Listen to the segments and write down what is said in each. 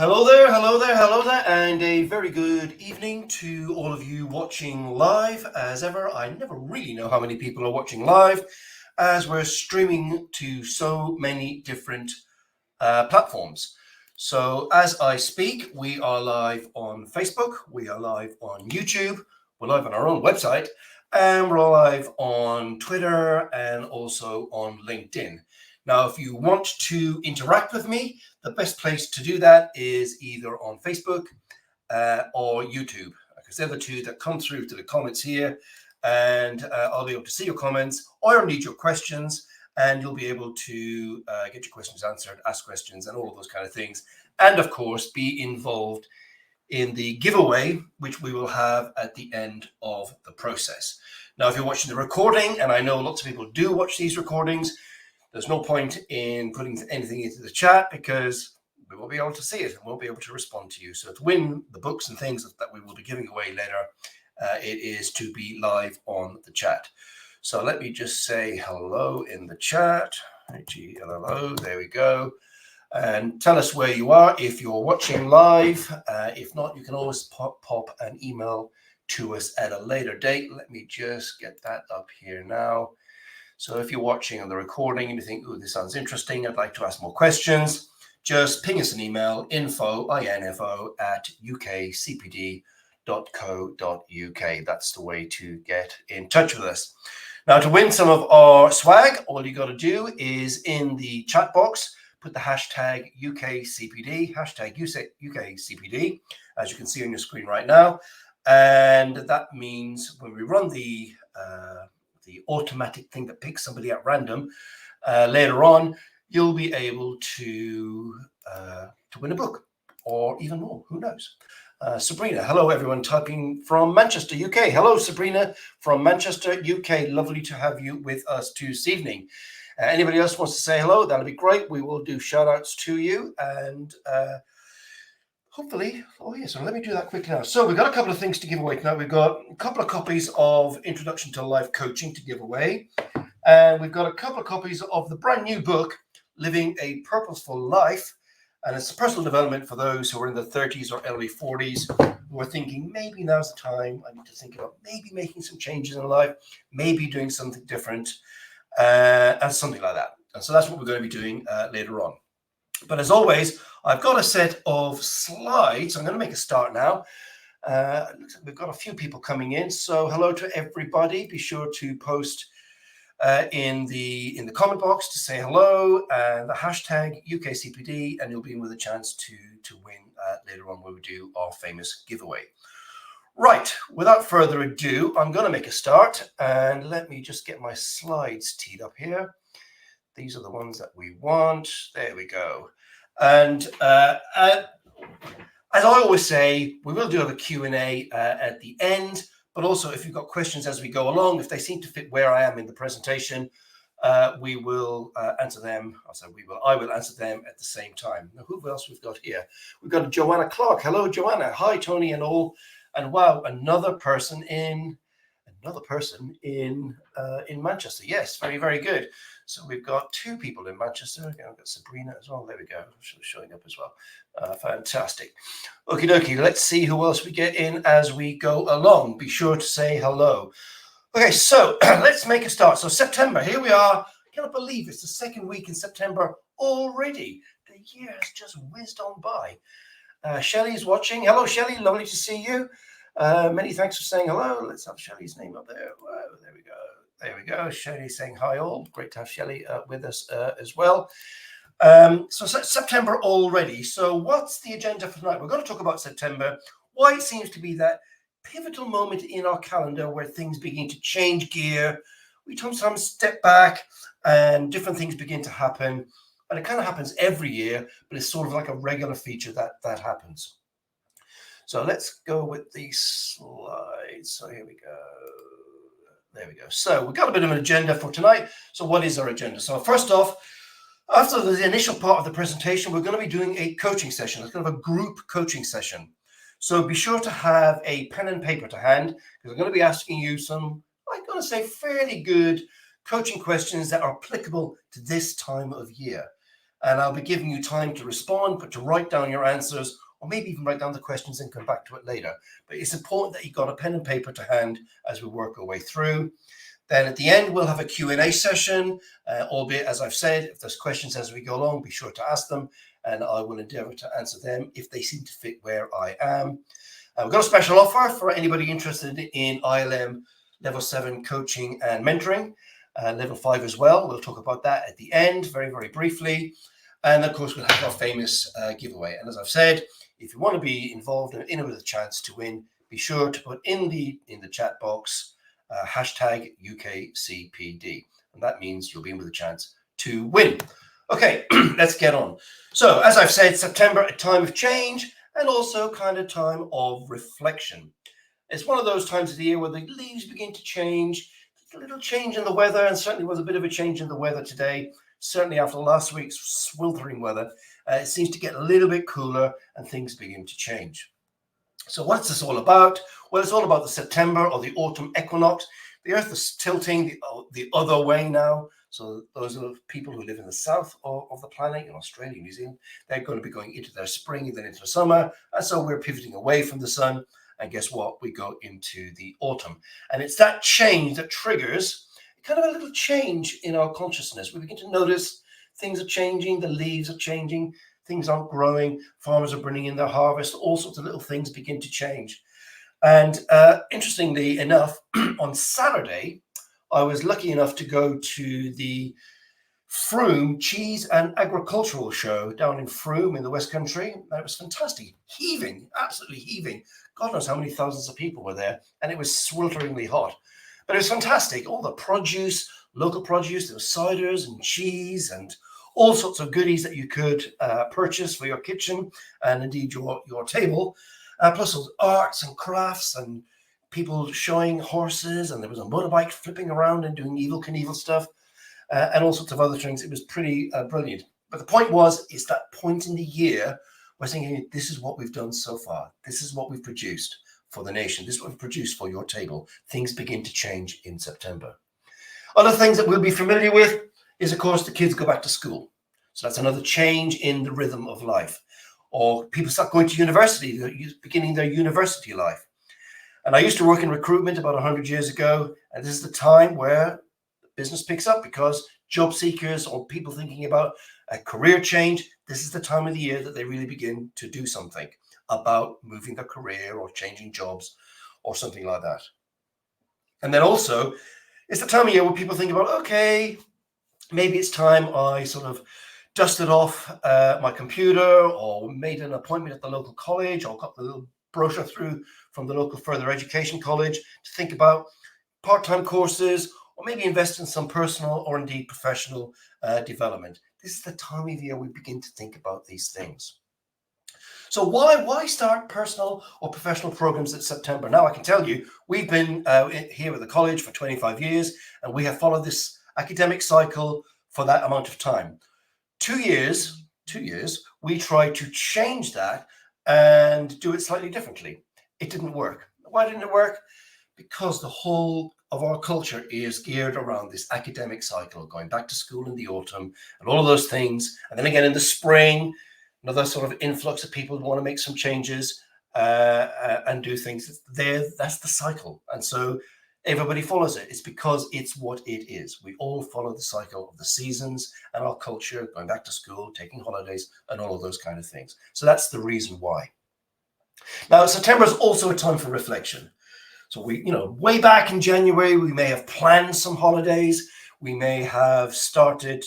Hello there, and a very good evening to all of you watching live. As ever, I never really know how many people are watching live, as we're streaming to so many different platforms. So as I speak, we are live on Facebook, we are live on YouTube, we're live on our own website, and we're live on Twitter and also on LinkedIn. Now, if you want to interact with me, the best place to do that is either on Facebook or YouTube, because they're the two that come through to the comments here, and I'll be able to see your comments or read your questions, and you'll be able to get your questions answered, ask questions, and all of those kind of things, and of course be involved in the giveaway, which we will have at the end of the process. Now, if you're watching the recording, and I know lots of people do watch these recordings, there's no point in putting anything into the chat because we won't be able to see it and won't be able to respond to you. So to win the books and things that we will be giving away later, it is to be live on the chat. So let me just say hello in the chat. Hello, there we go. And tell us where you are if you're watching live. If not, you can always pop an email to us at a later date. Let me just get that up here now. So if you're watching on the recording and you think, oh, this sounds interesting, I'd like to ask more questions, just ping us an email, info at UKCPD.co.uk. That's the way to get in touch with us. Now, to win some of our swag, all you got to do is in the chat box, put the hashtag UKCPD, UKCPD, as you can see on your screen right now. And that means when we run the automatic thing that picks somebody at random later on, you'll be able to win a book or even more. Who knows? Sabrina, hello everyone, typing from Manchester, UK. Hello, Sabrina from Manchester, UK. Lovely to have you with us this evening. Anybody else wants to say hello? That'll be great. We will do shout outs to you and hopefully, so let me do that quickly now. So we've got a couple of things to give away tonight. We've got a couple of copies of Introduction to Life Coaching to give away. And we've got a couple of copies of the brand new book, Living a Purposeful Life. And it's personal development for those who are in their 30s or early 40s who are thinking, maybe now's the time. I need to think about maybe making some changes in life, maybe doing something different, and something like that. And so that's what we're going to be doing later on. But as always, I've got a set of slides. I'm going to make a start now. It looks like we've got a few people coming in. So hello to everybody. Be sure to post in the comment box to say hello and the hashtag UKCPD, and you'll be in with a chance to win later on when we do our famous giveaway. Right, without further ado, I'm going to make a start, and let me just get my slides teed up here. These are the ones that we want. There we go. And as I always say, we will do have a Q&A at the end, but also if you've got questions as we go along, if they seem to fit where I am in the presentation, we will answer them. I will answer them at the same time. Now, who else we've got here? We've got Joanna Clark. Hello, Joanna. Hi, Tony and all. And wow, another person in Manchester. Yes, very, very good. So we've got two people in Manchester. Okay, I've got Sabrina as well. There we go. She's showing up as well. Fantastic. Okie dokie. Let's see who else we get in as we go along. Be sure to say hello. Okay, so let's make a start. So September, here we are. I cannot believe it's the second week in September already. The year has just whizzed on by. Shelley is watching. Hello, Shelley. Lovely to see you. Many thanks for saying hello. Let's have Shelley's name up there. Whoa, there we go. There we go. Shelley saying hi all. Great to have Shelley with us as well. So September already. So what's the agenda for tonight? We're going to talk about September, why it seems to be that pivotal moment in our calendar where things begin to change gear. We sometimes step back and different things begin to happen. And it kind of happens every year, but it's sort of like a regular feature that happens. So let's go with these slides. So here we go. There we go. So we've got a bit of an agenda for tonight. So what is our agenda? So first off, after the initial part of the presentation, we're going to be doing a coaching session. It's kind of a group coaching session. So be sure to have a pen and paper to hand, because I'm going to be asking you some, I'm going to say, fairly good coaching questions that are applicable to this time of year. and I'll be giving you time to respond, but to write down your answers, or maybe even write down the questions and come back to it later. But it's important that you've got a pen and paper to hand as we work our way through. Then at the end, we'll have a Q&A session, albeit, as I've said, if there's questions as we go along, be sure to ask them, and I will endeavour to answer them if they seem to fit where I am. We've got a special offer for anybody interested in ILM Level 7 coaching and mentoring, Level 5 as well. We'll talk about that at the end, very, very briefly. And of course, we'll have our famous giveaway. And as I've said, if you want to be involved and in it with a chance to win, be sure to put in the chat box hashtag UKCPD, and that means you'll be in with a chance to win. Okay, let's get on. So as I've said, September, a time of change and also kind of time of reflection. It's one of those times of the year where the leaves begin to change, a little change in the weather, and certainly was a bit of a change in the weather today. Certainly after last week's sweltering weather, it seems to get a little bit cooler and things begin to change. So what's this all about? Well, it's all about the September or the autumn equinox. The Earth is tilting the other way now. So those are people who live in the south of the planet, in Australia, New Zealand, they're going to be going into their spring and then into summer. And so we're pivoting away from the sun. And guess what? We go into the autumn. And it's that change that triggers kind of a little change in our consciousness. We begin to notice things are changing, the leaves are changing, things aren't growing, farmers are bringing in their harvest, all sorts of little things begin to change. And interestingly enough, on Saturday, I was lucky enough to go to the Frome Cheese and Agricultural Show down in Frome in the West Country. And it was fantastic, heaving, absolutely heaving. God knows how many thousands of people were there, and it was swelteringly hot. But it was fantastic. All the produce, local produce, there was ciders and cheese and all sorts of goodies that you could purchase for your kitchen and indeed your table. Plus those arts and crafts and people showing horses, and there was a motorbike flipping around and doing Evel Knievel stuff and all sorts of other things. It was pretty brilliant. But the point was, it's that point in the year where thinking, this is what we've done so far. This is what we've produced for the nation. This is what we've produced for your table. Things begin to change in September. Other things that we'll be familiar with is, of course, the kids go back to school. So that's another change in the rhythm of life. Or people start going to university, they're beginning their university life. And I used to work in recruitment about 100 years ago, and this is the time where business picks up because job seekers or people thinking about a career change, this is the time of the year that they really begin to do something about moving their career or changing jobs or something like that. And then also, it's the time of year where people think about, okay, maybe it's time I sort of dusted off my computer or made an appointment at the local college or got the little brochure through from the local further education college to think about part-time courses or maybe invest in some personal or indeed professional development. This is the time of year we begin to think about these things. So why start personal or professional programs in September? Now, I can tell you, we've been here at the college for 25 years, and we have followed this academic cycle for that amount of time. 2 years, we tried to change that and do it slightly differently. It didn't work. Why didn't it work? Because the whole of our culture is geared around this academic cycle, going back to school in the autumn and all of those things. And then again in the spring, another sort of influx of people who want to make some changes and do things. That's the cycle. And so everybody follows it. It's because it's what it is. We all follow the cycle of the seasons and our culture, going back to school, taking holidays, and all of those kind of things. So that's the reason why. Now, September is also a time for reflection. So we, way back in January, we may have planned some holidays. We may have started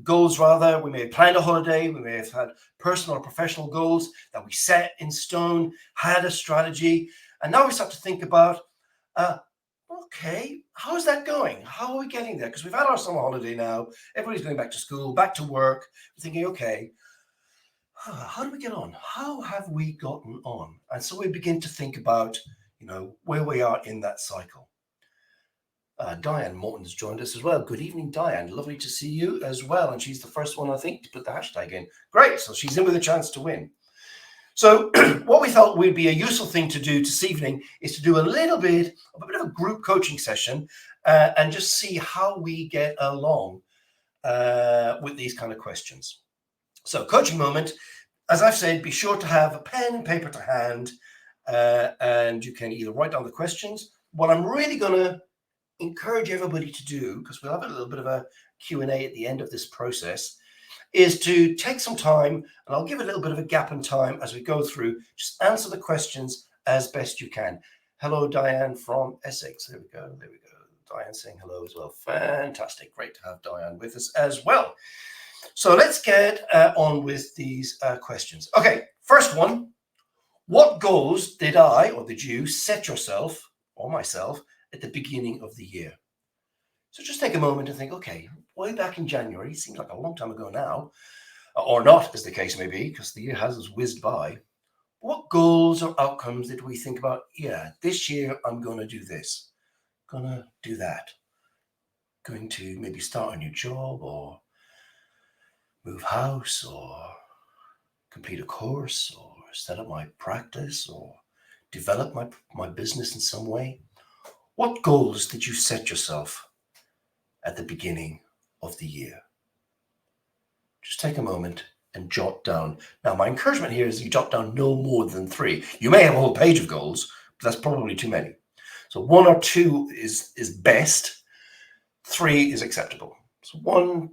goals rather. We may have planned a holiday. We may have had personal or professional goals that we set in stone, had a strategy. And now we start to think about, okay, how's that going? How are we getting there? Because we've had our summer holiday now. Everybody's going back to school, back to work. We're thinking, okay, how do we get on? How have we gotten on? And so we begin to think about, where we are in that cycle. Diane Morton's joined us as well. Good evening, Diane. Lovely to see you as well. And she's the first one, I think, to put the hashtag in. Great. So she's in with a chance to win. So what we thought would be a useful thing to do this evening is to do a bit of a group coaching session and just see how we get along with these kind of questions. So coaching moment, as I've said, be sure to have a pen and paper to hand, and you can either write down the questions. What I'm really going to encourage everybody to do, because we'll have a little bit of a Q&A at the end of this process, is to take some time, and I'll give a little bit of a gap in time as we go through. Just answer the questions as best you can. Hello, Diane from Essex. There we go. There we go. Diane saying hello as well. Fantastic. Great to have Diane with us as well. So let's get on with these questions. Okay, first one. What goals did I or did you set yourself or myself at the beginning of the year? So just take a moment and think, okay, way back in January, seems like a long time ago now, or not, as the case may be, because the year has whizzed by. What goals or outcomes did we think about? Yeah, this year I'm going to do this, going to do that, going to maybe start a new job or move house or complete a course or set up my practice or develop my business in some way. What goals did you set yourself at the beginning of the year? Just take a moment and jot down. Now, my encouragement here is you jot down no more than 3. You may have a whole page of goals, but that's probably too many. So 1 or 2 is best. 3 is acceptable. So 1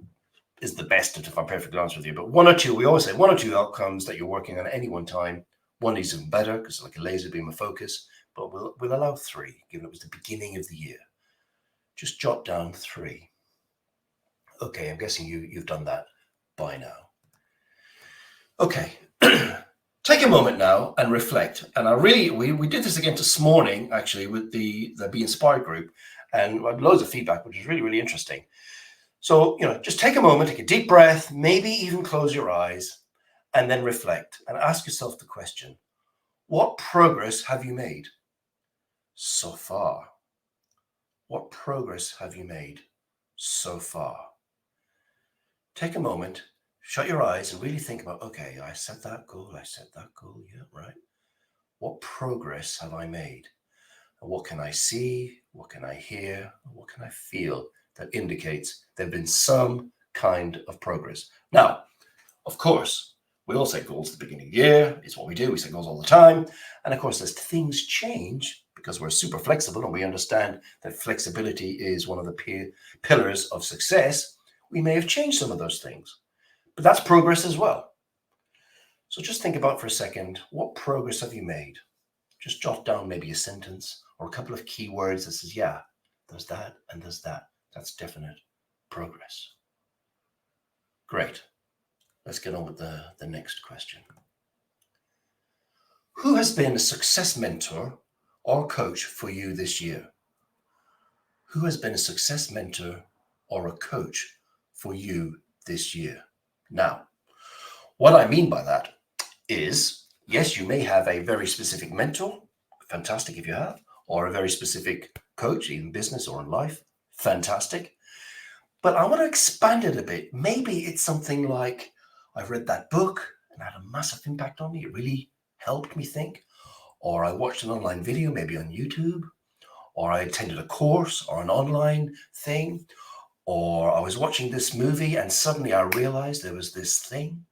is the best, if I'm perfectly honest with you. But 1 or 2, we always say 1 or 2 outcomes that you're working on at any one time. 1 is even better because it's like a laser beam of focus. But we'll allow 3, given it was the beginning of the year. Just jot down 3. Okay, I'm guessing you've done that by now. Okay, take a moment now and reflect. And we did this again this morning, actually, with the Be Inspired group, and we had loads of feedback, which was really, really interesting. So, just take a moment, take a deep breath, maybe even close your eyes, and then reflect and ask yourself the question, what progress have you made so far? What progress have you made so far? Take a moment, shut your eyes, and really think about, okay, I set that goal, yeah, right. What progress have I made? And what can I see? What can I hear? What can I feel that indicates there's been some kind of progress? Now, of course, we all set goals at the beginning of the year. It's what we do. We set goals all the time. And of course, as things change, because we're super flexible and we understand that flexibility is one of the pillars of success, we may have changed some of those things. But that's progress as well. So just think about for a second, what progress have you made? Just jot down maybe a sentence or a couple of key words that says, yeah, there's that and there's that. That's definite progress. Great. Let's get on with the next question. Who has been a success mentor or coach for you this year? Who has been a success mentor or a coach for you this year? Now, what I mean by that is, yes, you may have a very specific mentor, fantastic if you have, or a very specific coach in business or in life, fantastic. But I want to expand it a bit. Maybe it's something like, I've read that book and had a massive impact on me. It really helped me think. Or I watched an online video, maybe on YouTube, or I attended a course or an online thing, or I was watching this movie and suddenly I realized there was this thing.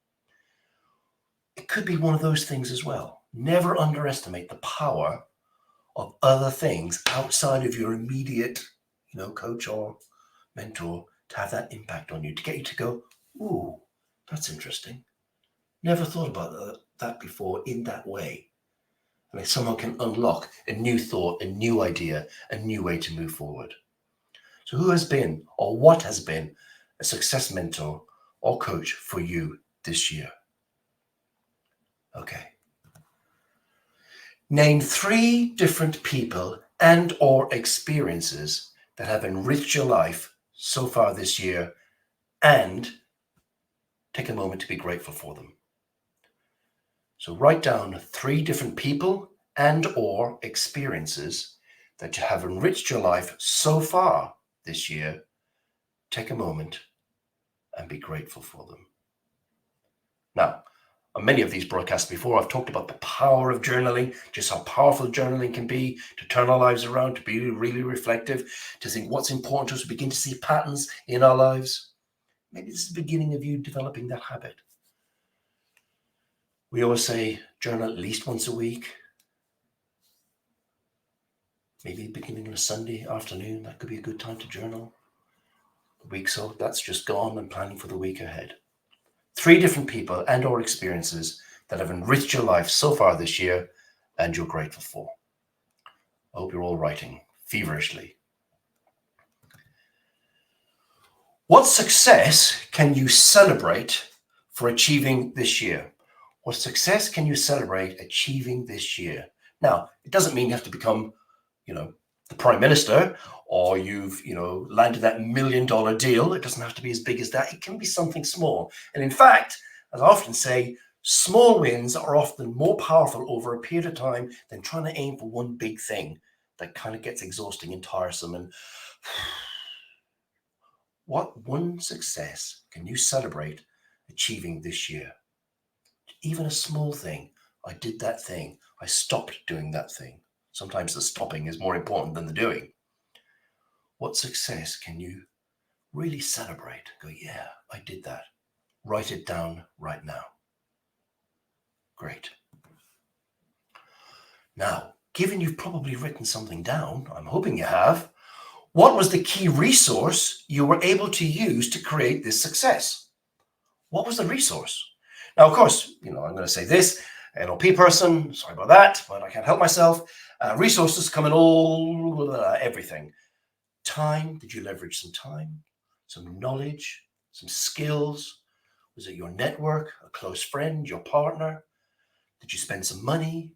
It could be one of those things as well. Never underestimate the power of other things outside of your immediate, coach or mentor to have that impact on you, to get you to go, ooh, that's interesting. Never thought about that before in that way. And if someone can unlock a new thought, a new idea, a new way to move forward. So who has been or what has been a success mentor or coach for you this year? Okay. Name 3 different people and or experiences that have enriched your life so far this year, and take a moment to be grateful for them. So write down 3 different people and or experiences that have enriched your life so far this year. Take a moment and be grateful for them. Now, on many of these broadcasts before, I've talked about the power of journaling, just how powerful journaling can be to turn our lives around, to be really reflective, to think what's important to us, begin to see patterns in our lives. Maybe this is the beginning of you developing that habit. We always say journal at least once a week. Maybe beginning on a Sunday afternoon, that could be a good time to journal. A week so that's just gone and planning for the week ahead. 3 different people and or experiences that have enriched your life so far this year and you're grateful for. I hope you're all writing feverishly. What success can you celebrate for achieving this year? What success can you celebrate achieving this year? Now, it doesn't mean you have to become, the Prime Minister, or you've, landed that $1 million deal. It doesn't have to be as big as that. It can be something small. And in fact, as I often say, small wins are often more powerful over a period of time than trying to aim for one big thing that kind of gets exhausting and tiresome. And what one success can you celebrate achieving this year? Even a small thing. I did that thing. I stopped doing that thing. Sometimes the stopping is more important than the doing. What success can you really celebrate? Go, yeah, I did that. Write it down right now. Great. Now, given you've probably written something down, I'm hoping you have, what was the key resource you were able to use to create this success? What was the resource? Now, of course, I'm going to say this, NLP person, sorry about that, but I can't help myself. Resources come in everything. Time, did you leverage some time, some knowledge, some skills? Was it your network, a close friend, your partner? Did you spend some money?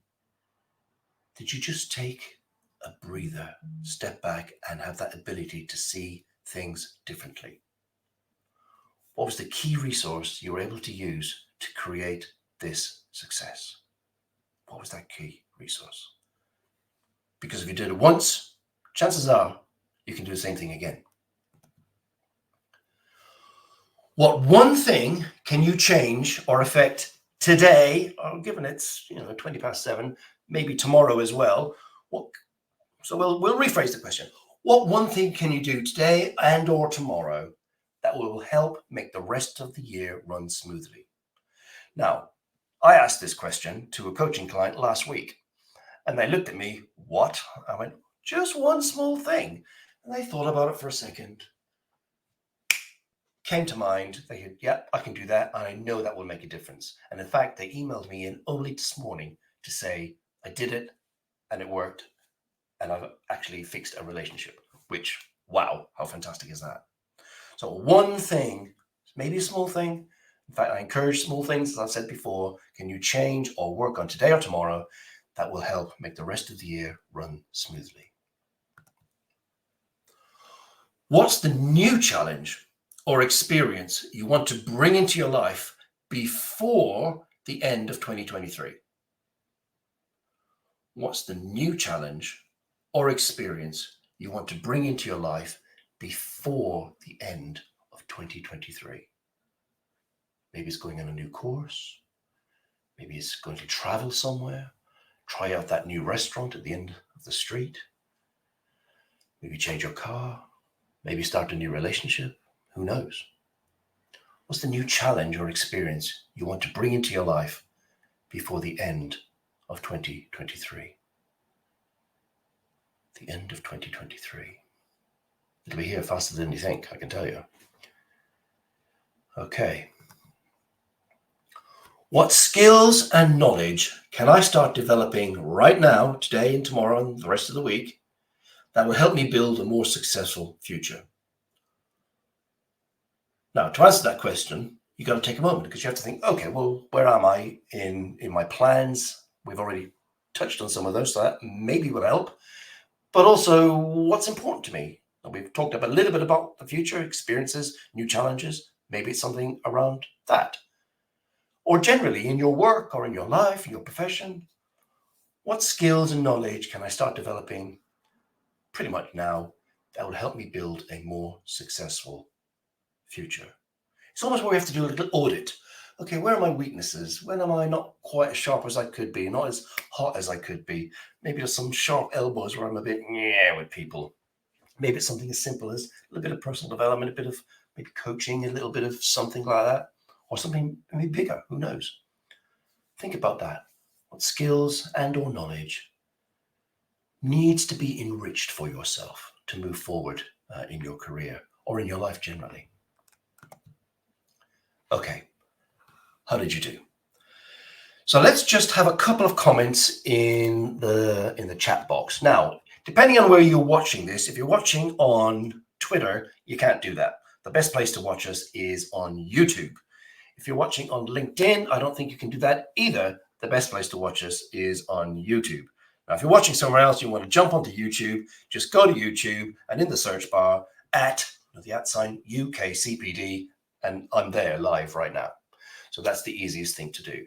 Did you just take a breather, step back, and have that ability to see things differently? What was the key resource you were able to use to create this success? What was that key resource? Because if you did it once, chances are you can do the same thing again. What one thing can you change or affect today, or given it's 20 past 7, maybe tomorrow as well? So we'll rephrase the question. What one thing can you do today and or tomorrow that will help make the rest of the year run smoothly? Now, I asked this question to a coaching client last week, and they looked at me, what? I went, just one small thing. And they thought about it for a second. Came to mind, they said, yeah, I can do that, and I know that will make a difference. And in fact, they emailed me in only this morning to say, I did it, and it worked, and I've actually fixed a relationship, which, wow, how fantastic is that? So one thing, maybe a small thing, in fact, I encourage small things, as I've said before, can you change or work on today or tomorrow that will help make the rest of the year run smoothly? What's the new challenge or experience you want to bring into your life before the end of 2023? What's the new challenge or experience you want to bring into your life before the end of 2023? Maybe it's going on a new course. Maybe it's going to travel somewhere, try out that new restaurant at the end of the street. Maybe change your car. Maybe start a new relationship. Who knows? What's the new challenge or experience you want to bring into your life before the end of 2023? The end of 2023. It'll be here faster than you think, I can tell you. Okay. What skills and knowledge can I start developing right now, today and tomorrow and the rest of the week, that will help me build a more successful future? Now, to answer that question, you've got to take a moment, because you have to think, okay, well, where am I in my plans? We've already touched on some of those, so that maybe will help. But also, what's important to me? And we've talked a little bit about the future, experiences, new challenges. Maybe it's something around that. Or generally in your work or in your life, in your profession, what skills and knowledge can I start developing pretty much now that will help me build a more successful future? It's almost where we have to do a little audit. Okay, where are my weaknesses? When am I not quite as sharp as I could be, not as hot as I could be? Maybe there's some sharp elbows where I'm a bit with people. Maybe it's something as simple as a little bit of personal development, a bit of maybe coaching, a little bit of something like that, or something maybe bigger, who knows? Think about that. What skills and or knowledge needs to be enriched for yourself to move forward in your career or in your life generally? Okay, how did you do? So let's just have a couple of comments in the chat box. Now, depending on where you're watching this, if you're watching on Twitter, you can't do that. The best place to watch us is on YouTube. If you're watching on LinkedIn, I don't think you can do that either. The best place to watch us is on YouTube. Now, if you're watching somewhere else, you want to jump onto YouTube, just go to YouTube and in the search bar at the @ UKCPD, and I'm there live right now. So that's the easiest thing to do.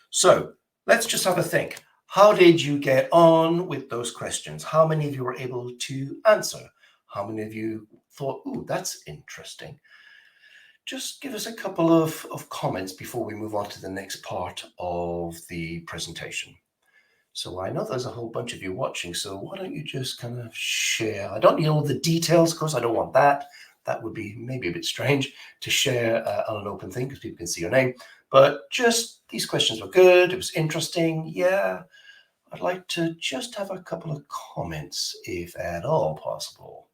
So let's just have a think. How did you get on with those questions? How many of you were able to answer? How many of you thought, ooh, that's interesting? Just give us a couple of comments before we move on to the next part of the presentation. So I know there's a whole bunch of you watching, so why don't you just kind of share? I don't need all the details, of course, I don't want that. That would be maybe a bit strange to share on an open thing because people can see your name. But just these questions were good. It was interesting. Yeah, I'd like to just have a couple of comments, if at all possible.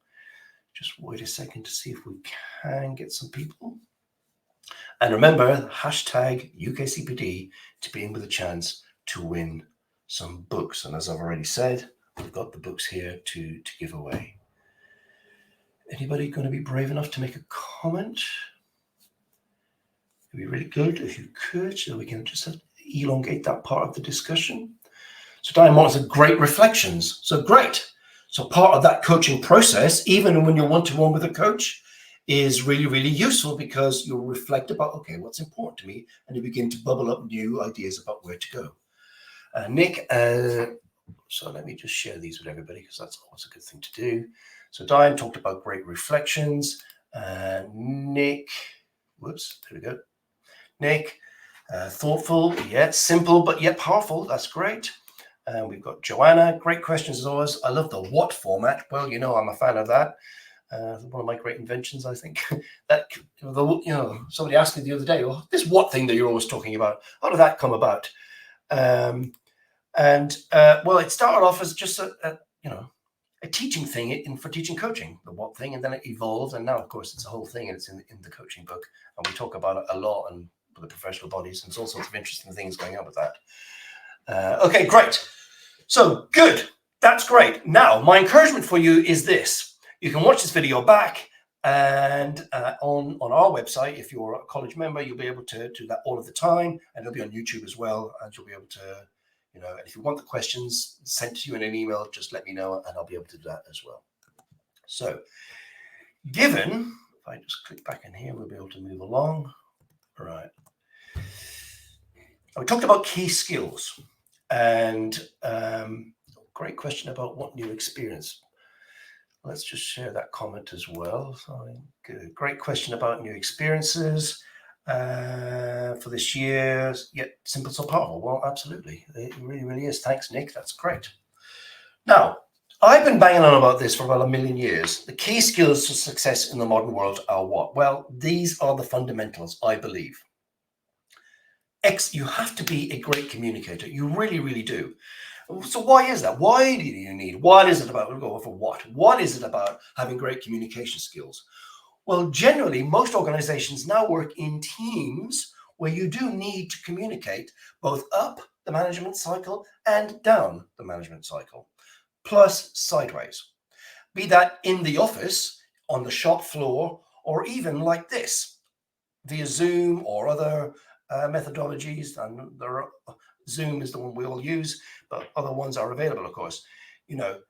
Just wait a second to see if we can get some people. And remember, hashtag UKCPD to be in with a chance to win some books. And as I've already said, we've got the books here to give away. Anybody going to be brave enough to make a comment? It'd be really good if you could, so we can just elongate that part of the discussion. So Diane wants a great reflections. So great. So part of that coaching process, even when you're one-to-one with a coach, is really, really useful because you'll reflect about, okay, what's important to me, and you begin to bubble up new ideas about where to go. Nick, so let me just share these with everybody because that's always a good thing to do. So Diane talked about great reflections. Nick, whoops, there we go. Nick, thoughtful, yet simple, but yet powerful. That's great. And we've got Joanna, great questions as always. I love the what format. Well, you know, I'm a fan of that. One of my great inventions, I think. That, somebody asked me the other day, well, this what thing that you're always talking about, how did that come about? Well, it started off as just a teaching thing for teaching coaching, the what thing, and then it evolved, and now, of course, it's a whole thing, and it's in the coaching book, and we talk about it a lot and with the professional bodies, and there's all sorts of interesting things going on with that. Okay, great. So good. That's great. Now, my encouragement for you is this. You can watch this video back, and on our website, if you're a college member, you'll be able to do that all of the time, and it'll be on YouTube as well, and you'll be able to, and if you want the questions sent to you in an email, just let me know, and I'll be able to do that as well. So, given, if I just click back in here, we'll be able to move along. Right. We talked about key skills, and great question about what new experience. Let's just share that comment as well. So, good. Great question about new experiences for this year. Yet simple, so powerful. Well, absolutely. It really, really is. Thanks, Nick. That's great. Now, I've been banging on about this for about 1,000,000 years. The key skills to success in the modern world are what? Well, these are the fundamentals, I believe. You have to be a great communicator. You really, really do. So why is that? Why do you need? What is it about? We'll go for what. What is it about having great communication skills? Well, generally, most organizations now work in teams where you do need to communicate both up the management cycle and down the management cycle, plus sideways. Be that in the office, on the shop floor, or even like this, via Zoom or other methodologies. And Zoom is the one we all use, but other ones are available, of course. You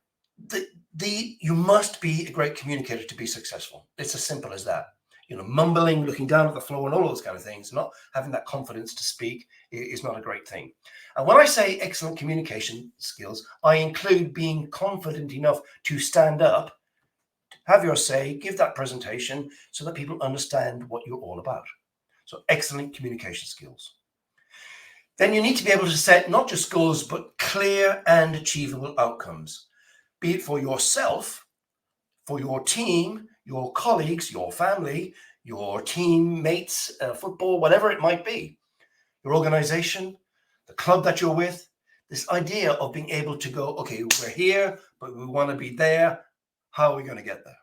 must be a great communicator to be successful. It's as simple as that. Mumbling, looking down at the floor and all those kind of things, not having that confidence to speak is not a great thing. And when I say excellent communication skills, I include being confident enough to stand up, have your say, give that presentation so that people understand what you're all about. So excellent communication skills. Then you need to be able to set not just goals, but clear and achievable outcomes, be it for yourself, for your team, your colleagues, your family, your teammates, football, whatever it might be, your organization, the club that you're with. This idea of being able to go, okay, we're here, but we want to be there. How are we going to get there?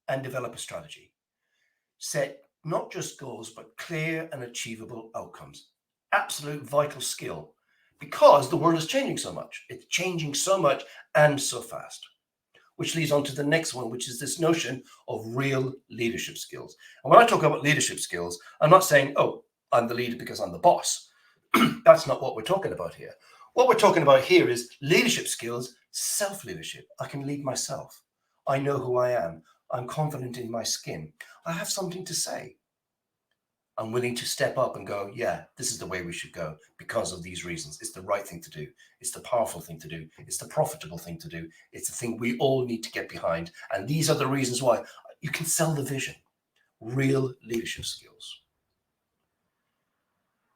And develop a strategy. Set not just goals, but clear and achievable outcomes. Absolute vital skill, because the world is changing so much. It's changing so much and so fast. Which leads on to the next one, which is this notion of real leadership skills. And when I talk about leadership skills, I'm not saying, oh, I'm the leader because I'm the boss. That's not what we're talking about here. What we're talking about here is leadership skills, self-leadership. I can lead myself. I know who I am. I'm confident in my skin. I have something to say. I'm willing to step up and go, yeah, this is the way we should go because of these reasons. It's the right thing to do. It's the powerful thing to do. It's the profitable thing to do. It's the thing we all need to get behind. And these are the reasons why. You can sell the vision. Real leadership skills.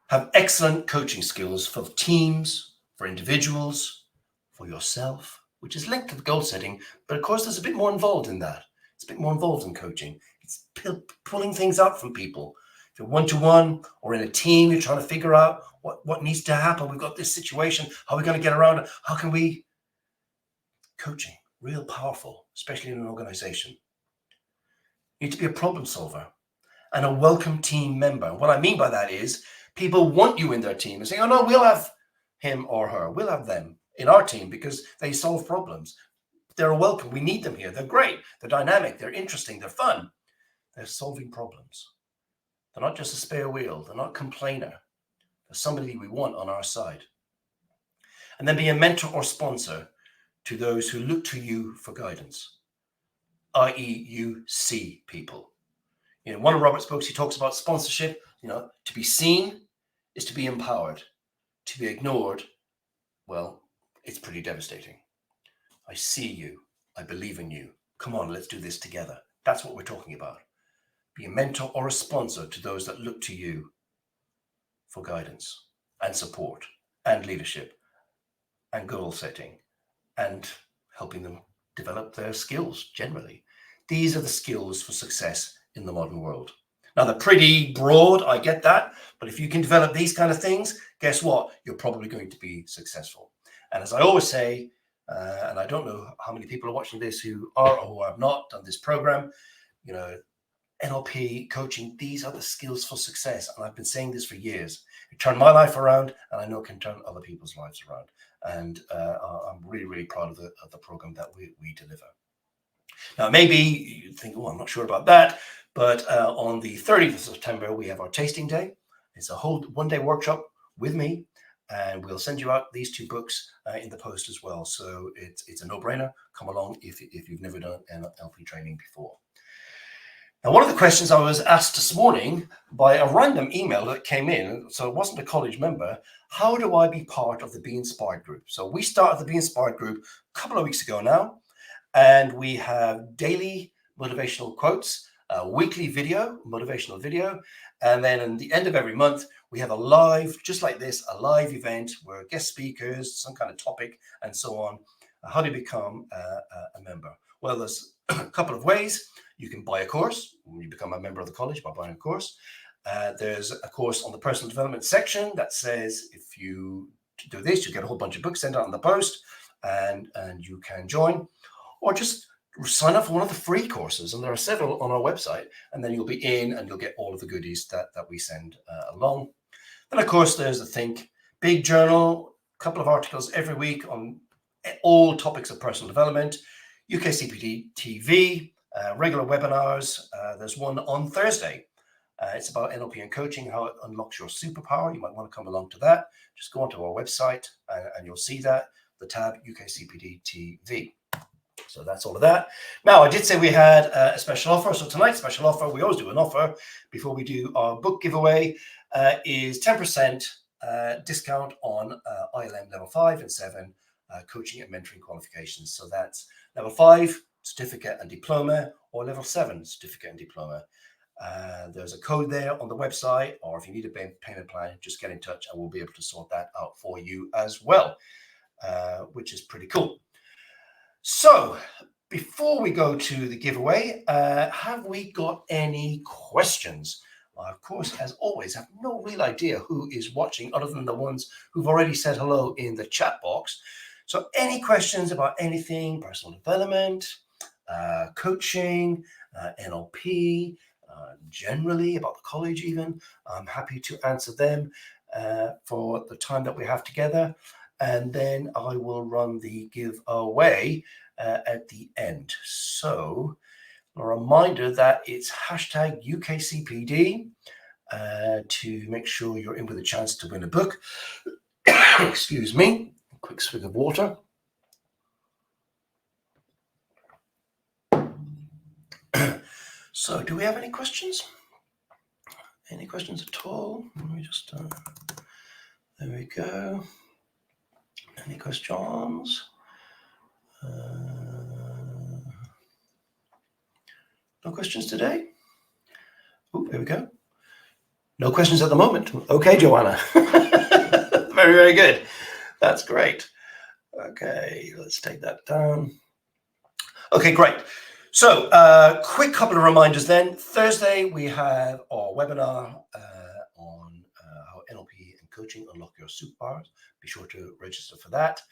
Have excellent coaching skills for teams, for individuals, for yourself, which is linked to the goal setting. But of course, there's a bit more involved in that. It's a bit more involved in coaching. It's pulling things out from people. If you're one-to-one or in a team, you're trying to figure out what needs to happen. We've got this situation. How are we going to get around it? How can we? Coaching, real powerful, especially in an organization. You need to be a problem solver and a welcome team member. And what I mean by that is people want you in their team and say, oh, no, we'll have him or her. We'll have them in our team because they solve problems. They're welcome. We need them here. They're great. They're dynamic. They're interesting. They're fun. They're solving problems. They're not just a spare wheel. They're not a complainer. They're somebody we want on our side. And then be a mentor or sponsor to those who look to you for guidance, i.e. you see people. You know, one of Robert's books, he talks about sponsorship. You know, to be seen is to be empowered. To be ignored, well, it's pretty devastating. I see you. I believe in you. Come on, let's do this together. That's what we're talking about. Be a mentor or a sponsor to those that look to you for guidance and support and leadership and goal setting and helping them develop their skills generally. These are the skills for success in the modern world. Now, they're pretty broad, I get that, but if you can develop these kind of things, guess what? You're probably going to be successful. And as I always say, and I don't know how many people are watching this who are or who have not done this program, you know, NLP, coaching, these are the skills for success. And I've been saying this for years. It turned my life around, and I know it can turn other people's lives around. And I'm really, really proud of the program that we deliver. Now, maybe you think, oh, I'm not sure about that. But on the 30th of September, we have our tasting day. It's a whole one-day workshop with me. And we'll send you out these two books in the post as well. So it's a no-brainer. Come along if you've never done NLP training before. Now, one of the questions I was asked this morning by a random email that came in, so it wasn't a college member, how do I be part of the Be Inspired group? So we started the Be Inspired group a couple of weeks ago now, and we have daily motivational quotes, a weekly video, motivational video, and then at the end of every month, we have a live, just like this, a live event where guest speakers, some kind of topic, and so on. How do you become a member? Well, there's a couple of ways. You can buy a course when you become a member of the college by buying a course. There's a course on the personal development section that says if you do this, you get a whole bunch of books sent out in the post, and you can join, or just sign up for one of the free courses. And there are several on our website, and then you'll be in and you'll get all of the goodies that we send along. Then, of course, there's the Think Big journal, a couple of articles every week on all topics of personal development, UKCPD-TV, regular webinars. There's one on Thursday. It's about NLP and coaching, how it unlocks your superpower. You might want to come along to that. Just go onto our website and you'll see that, the tab UKCPD-TV. So that's all of that. Now, I did say we had a special offer. So tonight's special offer, we always do an offer before we do our book giveaway, is 10% discount on ILM level 5 and 7 coaching and mentoring qualifications. So that's level 5 certificate and diploma, or level 7 certificate and diploma. There's a code there on the website, or if you need a payment plan, just get in touch and we'll be able to sort that out for you as well, which is pretty cool. So before we go to the giveaway, have we got any questions? I, of course, as always, have no real idea who is watching other than the ones who've already said hello in the chat box. So any questions about anything, personal development, coaching, NLP, generally about the college even, I'm happy to answer them for the time that we have together. And then I will run the giveaway at the end. So a reminder that it's hashtag UKCPD to make sure you're in with a chance to win a book. Excuse me, a quick swig of water. So do we have any questions? Any questions at all? Let me just, there we go. Any questions? No questions today? Oh, there we go. No questions at the moment. Okay, Joanna. Very, very good. That's great. Okay, let's take that down. Okay, great. So, quick couple of reminders then. Thursday, we have our webinar on how NLP and coaching unlock your superpowers. Be sure to register for that.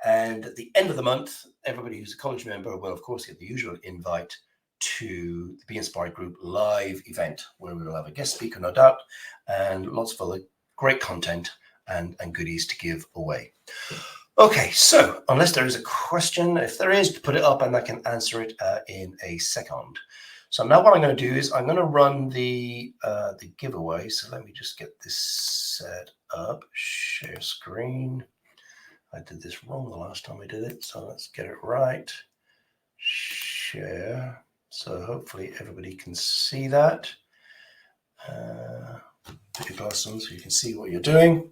And at the end of the month, everybody who's a college member will, of course, get the usual invite to the Be Inspired Group live event, where we will have a guest speaker, no doubt, and lots of other great content and goodies to give away. Okay, so unless there is a question, if there is, put it up and I can answer it in a second. So now what I'm going to do is I'm going to run the giveaway. So let me just get this set up. Share screen. I did this wrong the last time I did it, so let's get it right. Share. So hopefully everybody can see that. Put your glass on so you can see what you're doing.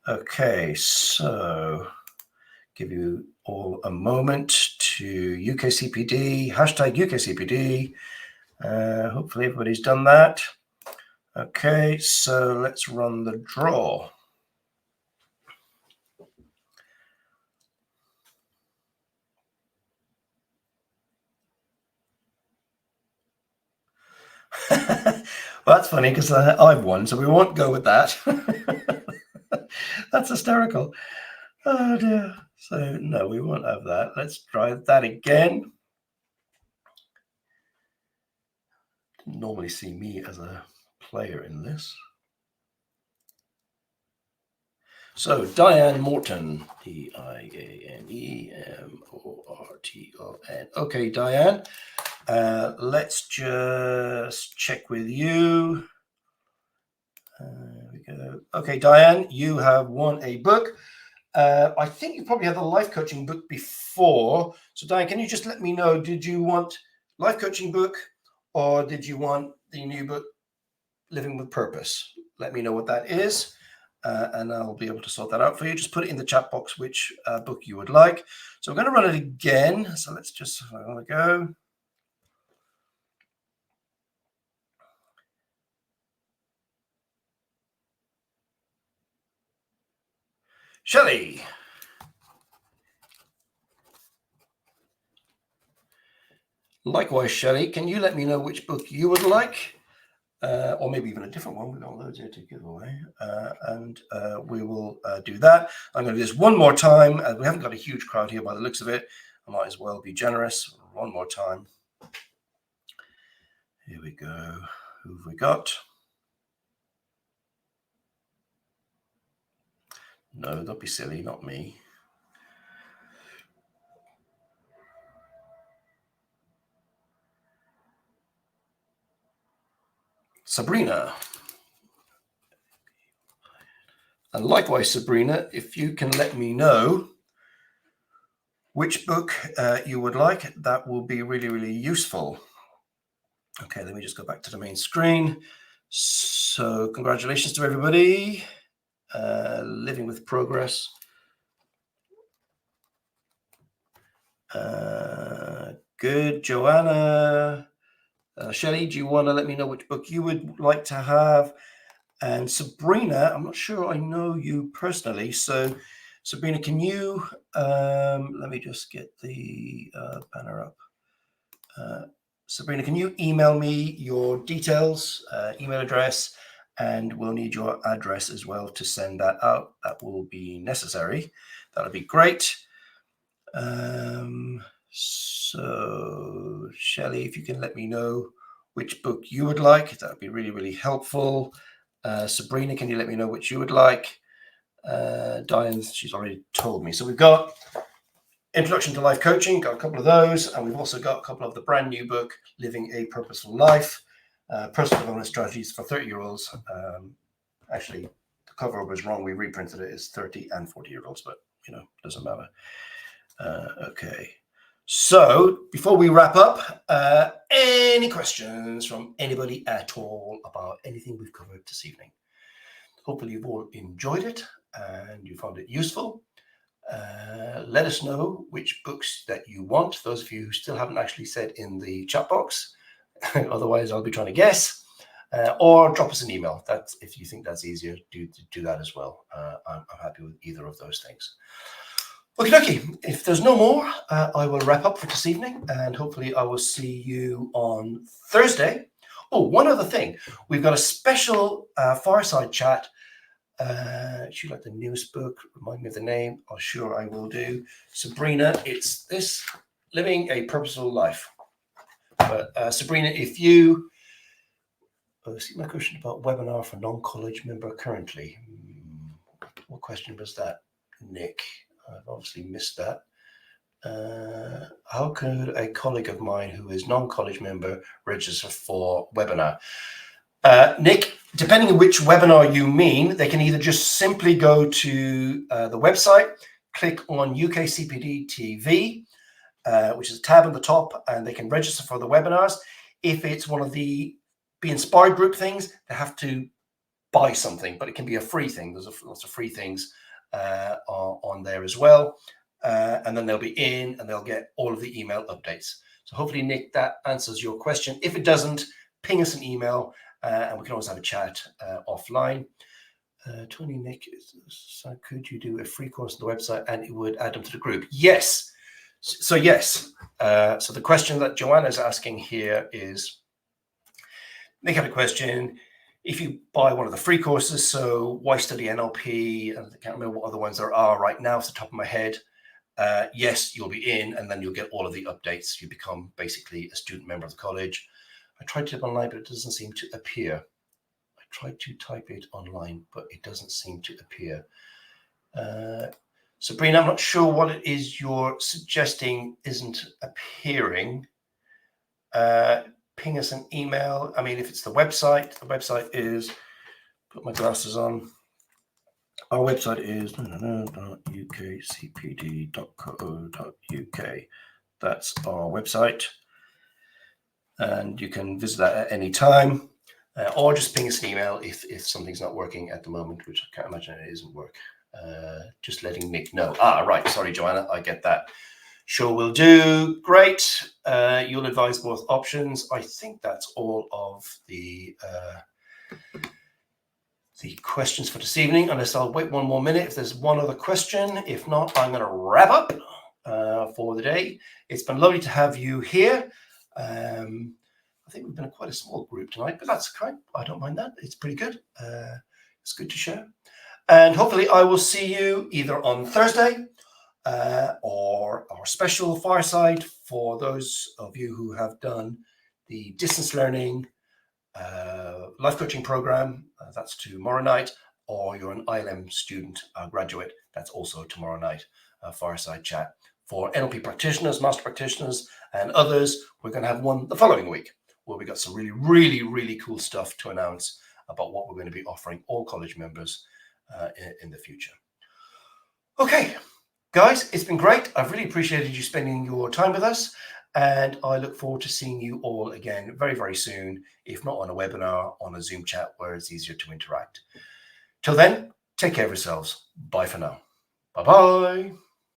Okay, so give you all a moment to UKCPD, hashtag UKCPD. Hopefully everybody's done that. Okay, so let's run the draw. Well, that's funny because I've won, so we won't go with that. That's hysterical. Oh dear. So no, we won't have that. Let's try that again. Didn't normally see me as a player in this. So Diane Morton, Dianemorton. Okay, Diane, let's just check with you. There we go. Okay, Diane, you have won a book. I think you probably had the life coaching book before. So Diane, can you just let me know, did you want life coaching book or did you want the new book, Living with Purpose? Let me know what that is. And I'll be able to sort that out for you. Just put it in the chat box which book you would like. So I'm going to run it again. So let's just have a go. Shelley. Likewise, Shelley, can you let me know which book you would like? Or maybe even a different one. We've got loads here to give away. And we will do that. I'm going to do this one more time. We haven't got a huge crowd here by the looks of it. I might as well be generous. One more time. Here we go. Who have we got? No, don't be silly, not me. Sabrina. And likewise, Sabrina, if you can let me know which book you would like, that will be really, really useful. Okay, let me just go back to the main screen. So congratulations to everybody. Living with Progress. Good. Joanna. Shelley, do you want to let me know which book you would like to have? And Sabrina, I'm not sure I know you personally. So Sabrina, can you, let me just get the banner up. Sabrina, can you email me your details, email address, and we'll need your address as well to send that out. That will be necessary. That'll be great. So Shelley, if you can let me know which book you would like, that would be really, really helpful. Sabrina, can you let me know which you would like? Diane, she's already told me. So we've got Introduction to Life Coaching, got a couple of those, and we've also got a couple of the brand new book, Living a Purposeful Life, Personal Development Strategies for 30-year-olds. Actually, the cover was wrong. We reprinted it as 30 and 40-year-olds, but, doesn't matter. Okay. So before we wrap up, any questions from anybody at all about anything we've covered this evening? Hopefully you've all enjoyed it and you found it useful. Let us know which books that you want. Those of you who still haven't actually said in the chat box, otherwise I'll be trying to guess, or drop us an email. That's if you think that's easier, do that as well. I'm happy with either of those things. Okay, if there's no more, I will wrap up for this evening, and hopefully I will see you on Thursday. Oh, one other thing. We've got a special fireside chat. You like the newest book? Remind me of the name. I'm sure I will do. Sabrina, it's this, Living a Purposeful Life. But Sabrina, if you... see my question about webinar for non-college member currently. What question was that, Nick? I've obviously missed that. How could a colleague of mine who is non-college member register for webinar? Nick, depending on which webinar you mean, they can either just simply go to the website, click on UKCPD-TV, which is a tab on the top, and they can register for the webinars. If it's one of the Be Inspired group things, they have to buy something, but it can be a free thing. There's lots of free things on there as well, and then they'll be in and they'll get all of the email updates. So hopefully, Nick, that answers your question. If it doesn't, ping us an email and we can always have a chat offline. Tony, Nick, so could you do a free course on the website and it would add them to the group? Yes. So yes. So the question that Joanna is asking here is, Nick had a question. If you buy one of the free courses, so why study NLP? And I can't remember what other ones there are right now off the top of my head. Yes, you'll be in, and then you'll get all of the updates. You become basically a student member of the college. I tried to do it online, but it doesn't seem to appear. I tried to type it online, but it doesn't seem to appear. Sabrina, I'm not sure what it is you're suggesting isn't appearing. Ping us an email. I mean, if it's the website is, put my glasses on. Our website is ukcpd.co.uk. That's our website. And you can visit that at any time, or just ping us an email if something's not working at the moment, which I can't imagine it isn't work. Just letting Nick know. Right. Sorry, Joanna. I get that. Sure will do. Great. You'll advise both options. I think that's all of the questions for this evening, unless I'll wait one more minute if there's one other question. If not, I'm going to wrap up for the day. It's been lovely to have you here. I think we've been quite a small group tonight, but that's okay. I don't mind that. It's pretty good. It's good to share. And hopefully I will see you either on Thursday or our special fireside for those of you who have done the distance learning life coaching program. That's tomorrow night, or you're an ILM student graduate. That's also tomorrow night, fireside chat. For NLP practitioners, master practitioners, and others, we're going to have one the following week where we got some really, really, really cool stuff to announce about what we're going to be offering all college members in the future. Okay, guys, it's been great. I've really appreciated you spending your time with us, and I look forward to seeing you all again very, very soon, if not on a webinar, on a Zoom chat where it's easier to interact. Till then, take care of yourselves. Bye for now. Bye-bye.